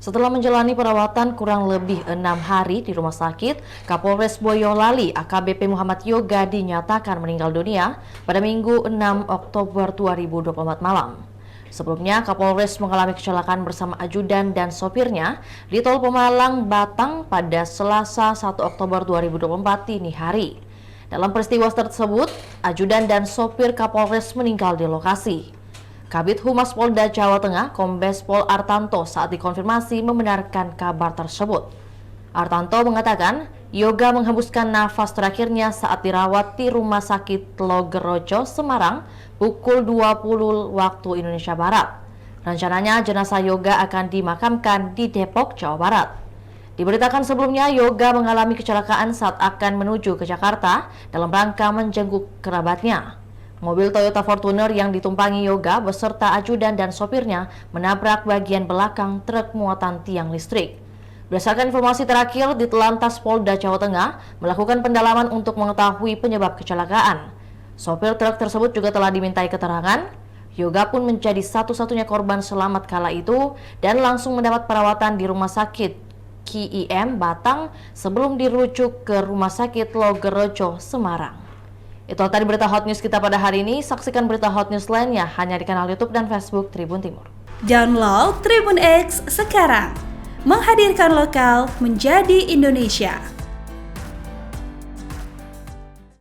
Setelah menjalani perawatan kurang lebih 6 hari di rumah sakit, Kapolres Boyolali AKBP Muhammad Yoga dinyatakan meninggal dunia pada Minggu 6 Oktober 2024 malam. Sebelumnya, Kapolres mengalami kecelakaan bersama ajudan dan sopirnya di Tol Pemalang, Batang pada Selasa 1 Oktober 2024 dini hari. Dalam peristiwa tersebut, ajudan dan sopir Kapolres meninggal di lokasi. Kabid Humas Polda Jawa Tengah, Kombes Pol Artanto saat dikonfirmasi membenarkan kabar tersebut. Artanto mengatakan, Yoga menghembuskan nafas terakhirnya saat dirawat di Rumah Sakit Logerejo, Semarang, pukul 20 waktu Indonesia Barat. Rencananya jenazah Yoga akan dimakamkan di Depok, Jawa Barat. Diberitakan sebelumnya, Yoga mengalami kecelakaan saat akan menuju ke Jakarta dalam rangka menjenguk kerabatnya. Mobil Toyota Fortuner yang ditumpangi Yoga beserta ajudan dan sopirnya menabrak bagian belakang truk muatan tiang listrik. Berdasarkan informasi terakhir, Ditlantas Polda Jawa Tengah melakukan pendalaman untuk mengetahui penyebab kecelakaan. Sopir truk tersebut juga telah dimintai keterangan. Yoga pun menjadi satu-satunya korban selamat kala itu dan langsung mendapat perawatan di Rumah Sakit KIM Batang sebelum dirujuk ke Rumah Sakit Logerejo, Semarang. Itu tadi berita hot news kita pada hari ini. Saksikan berita hot news lainnya hanya di kanal YouTube dan Facebook Tribun Timur. Download Tribun X sekarang. Menghadirkan lokal menjadi Indonesia.